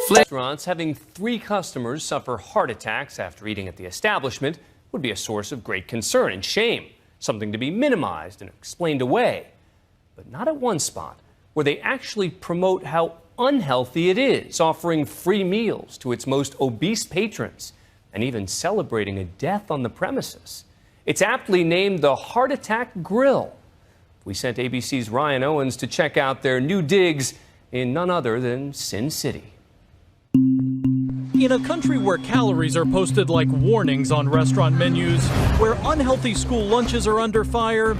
Restaurants having 3 customers suffer heart attacks after eating at the establishment would be a source of great concern and shame, something to be minimized and explained away. But not at one spot, where they actually promote how unhealthy it is, offering free meals to its most obese patrons and even celebrating a death on the premises. It's aptly named the Heart Attack Grill. We sent ABC's Ryan Owens to check out their new digs in none other than Sin City. In a country where calories are posted like warnings on restaurant menus, where unhealthy school lunches are under fire,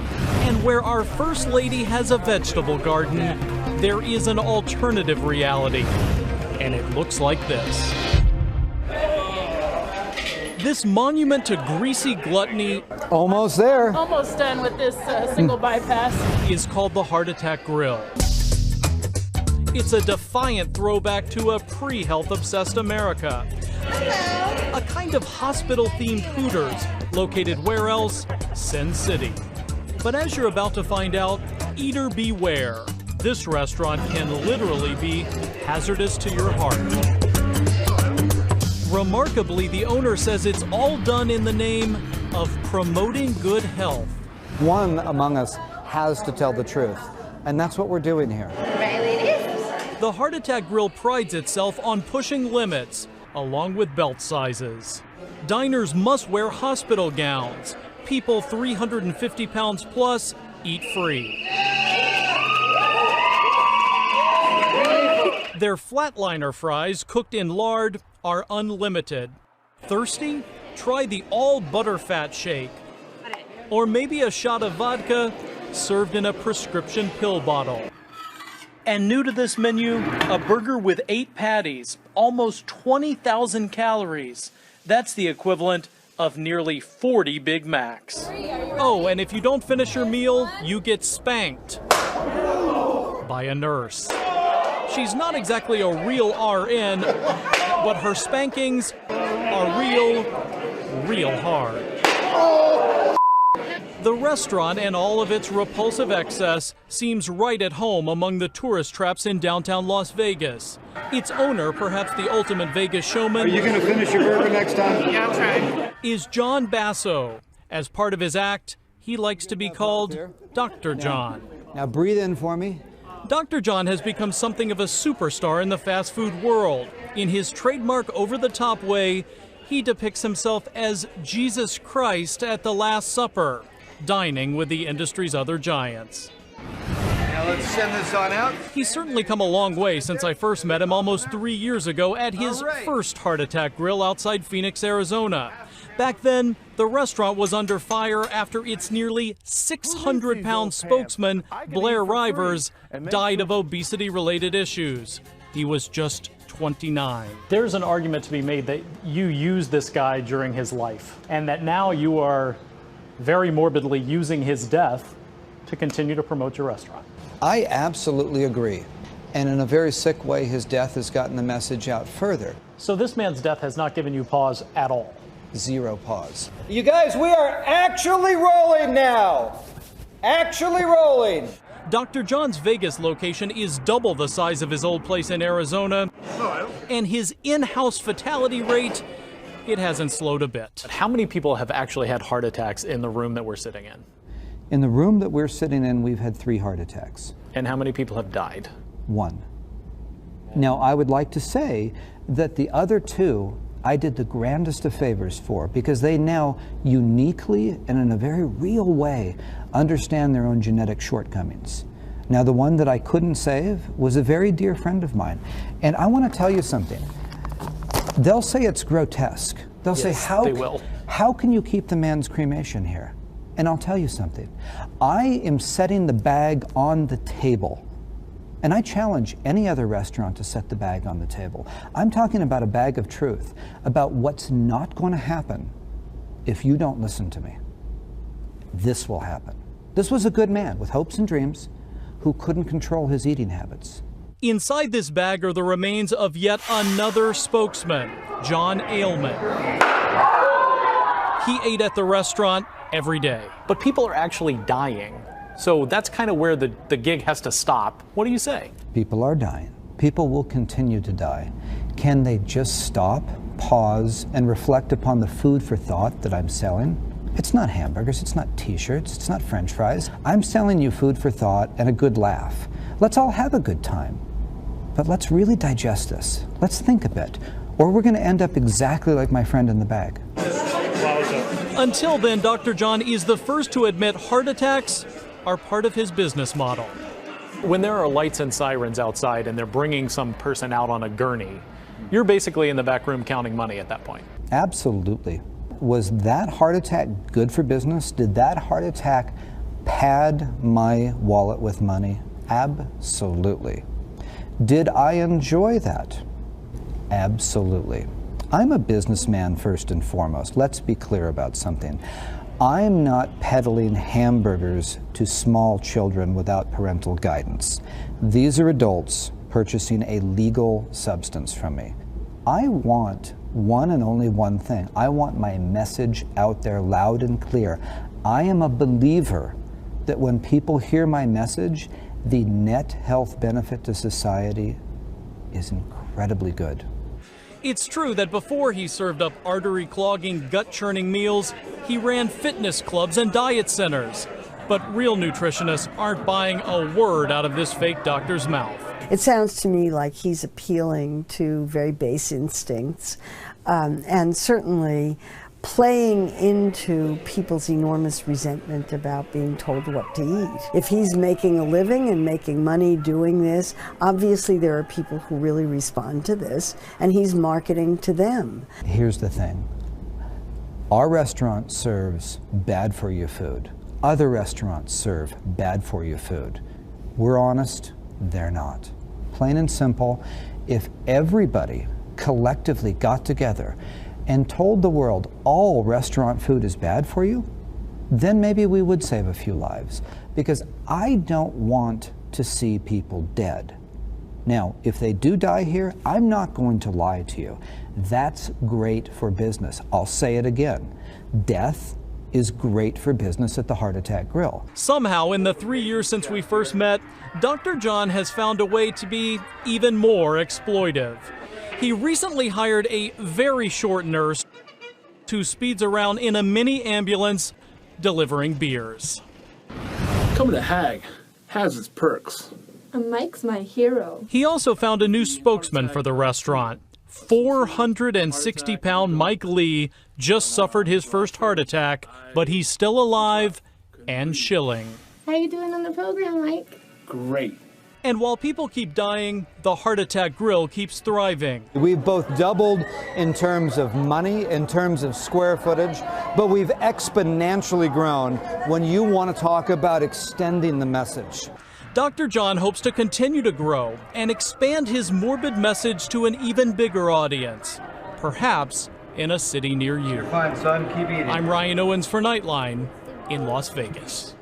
and where our First Lady has a vegetable garden, there is an alternative reality. And it looks like this. This monument to greasy gluttony, almost there, almost done with this single bypass, is called the Heart Attack Grill. It's a defiant throwback to a pre-health obsessed America. Hello. A kind of hospital-themed Hooters located where else? Sin City. But as you're about to find out, eater beware. This restaurant can literally be hazardous to your heart. Remarkably, the owner says it's all done in the name of promoting good health. One among us has to tell the truth, and that's what we're doing here. The Heart Attack Grill prides itself on pushing limits, along with belt sizes. Diners must wear hospital gowns. People 350 pounds plus eat free. Their flatliner fries, cooked in lard, are unlimited. Thirsty? Try the all butterfat shake. Or maybe a shot of vodka served in a prescription pill bottle. And new to this menu, a burger with 8 patties, almost 20,000 calories. That's the equivalent of nearly 40 Big Macs. Oh, and if you don't finish your meal, you get spanked by a nurse. She's not exactly a real RN, but her spankings are real hard. The restaurant and all of its repulsive excess seems right at home among the tourist traps in downtown Las Vegas. Its owner, perhaps the ultimate Vegas showman, are you going to finish your burger next time? Yeah, I'll try. Is John Basso. As part of his act, he likes to be called Dr. John. Now breathe in for me. Dr. John has become something of a superstar in the fast food world. In his trademark over-the-top way, he depicts himself as Jesus Christ at the Last Supper, dining with the industry's other giants. Now let's send this on out. He's certainly come a long way since I first met him almost 3 years ago at his first Heart Attack Grill outside Phoenix, Arizona. Back then, the restaurant was under fire after its nearly 600-pound spokesman, Blair Rivers, died of obesity-related issues. He was just 29. There's an argument to be made that you used this guy during his life, and that now you are very morbidly using his death to continue to promote your restaurant. I absolutely agree. And in a very sick way, his death has gotten the message out further. So this man's death has not given you pause at all? Zero pause. You guys, we are actually rolling now. Actually rolling. Dr. John's Vegas location is double the size of his old place in Arizona, and his in-house fatality rate, it hasn't slowed a bit. How many people have actually had heart attacks in the room that we're sitting in? In the room that we're sitting in, we've had 3 heart attacks. And how many people have died? 1. Now, I would like to say that the other 2, I did the grandest of favors for, because they now uniquely and in a very real way understand their own genetic shortcomings. Now, the one that I couldn't save was a very dear friend of mine. And I want to tell you something. They'll say it's grotesque. They'll say, how can you keep the man's cremation here? And I'll tell you something. I am setting the bag on the table. And I challenge any other restaurant to set the bag on the table. I'm talking about a bag of truth, about what's not going to happen if you don't listen to me. This will happen. This was a good man with hopes and dreams who couldn't control his eating habits. Inside this bag are the remains of yet another spokesman, John Ailman. He ate at the restaurant every day. But people are actually dying. So that's kind of where the gig has to stop. What do you say? People are dying. People will continue to die. Can they just stop, pause, and reflect upon the food for thought that I'm selling? It's not hamburgers, it's not t-shirts, it's not french fries. I'm selling you food for thought and a good laugh. Let's all have a good time. But let's really digest this. Let's think a bit, or we're going to end up exactly like my friend in the bag. Until then, Dr. John is the first to admit heart attacks are part of his business model. When there are lights and sirens outside and they're bringing some person out on a gurney, you're basically in the back room counting money at that point. Absolutely. Was that heart attack good for business? Did that heart attack pad my wallet with money? Absolutely. Did I enjoy that? Absolutely. I'm a businessman first and foremost. Let's be clear about something. I'm not peddling hamburgers to small children without parental guidance. These are adults purchasing a legal substance from me. I want one and only one thing. I want my message out there loud and clear. I am a believer that when people hear my message, the net health benefit to society is incredibly good. It's true that before he served up artery-clogging, gut-churning meals, he ran fitness clubs and diet centers. But real nutritionists aren't buying a word out of this fake doctor's mouth. It sounds to me like he's appealing to very base instincts and certainly playing into people's enormous resentment about being told what to eat. If he's making a living and making money doing this, obviously there are people who really respond to this, and he's marketing to them. Here's the thing. Our restaurant serves bad-for-you food. Other restaurants serve bad-for-you food. We're honest, they're not. Plain and simple, if everybody collectively got together and told the world all restaurant food is bad for you, then maybe we would save a few lives. Because I don't want to see people dead. Now, if they do die here, I'm not going to lie to you. That's great for business. I'll say it again. Death is great for business at the Heart Attack Grill. Somehow, in the 3 years since we first met, Dr. John has found a way to be even more exploitive. He recently hired a very short nurse who speeds around in a mini ambulance delivering beers. Coming to Hag has its perks. Mike's my hero. He also found a new spokesman for the restaurant. 460-pound Mike Lee just suffered his first heart attack, but he's still alive and shilling. How you doing on the program, Mike? Great. And while people keep dying, the Heart Attack Grill keeps thriving. We've both doubled in terms of money, in terms of square footage, but we've exponentially grown when you want to talk about extending the message. Dr. John hopes to continue to grow and expand his morbid message to an even bigger audience, perhaps in a city near you. Fine, son. Keep eating. I'm Ryan Owens for Nightline in Las Vegas.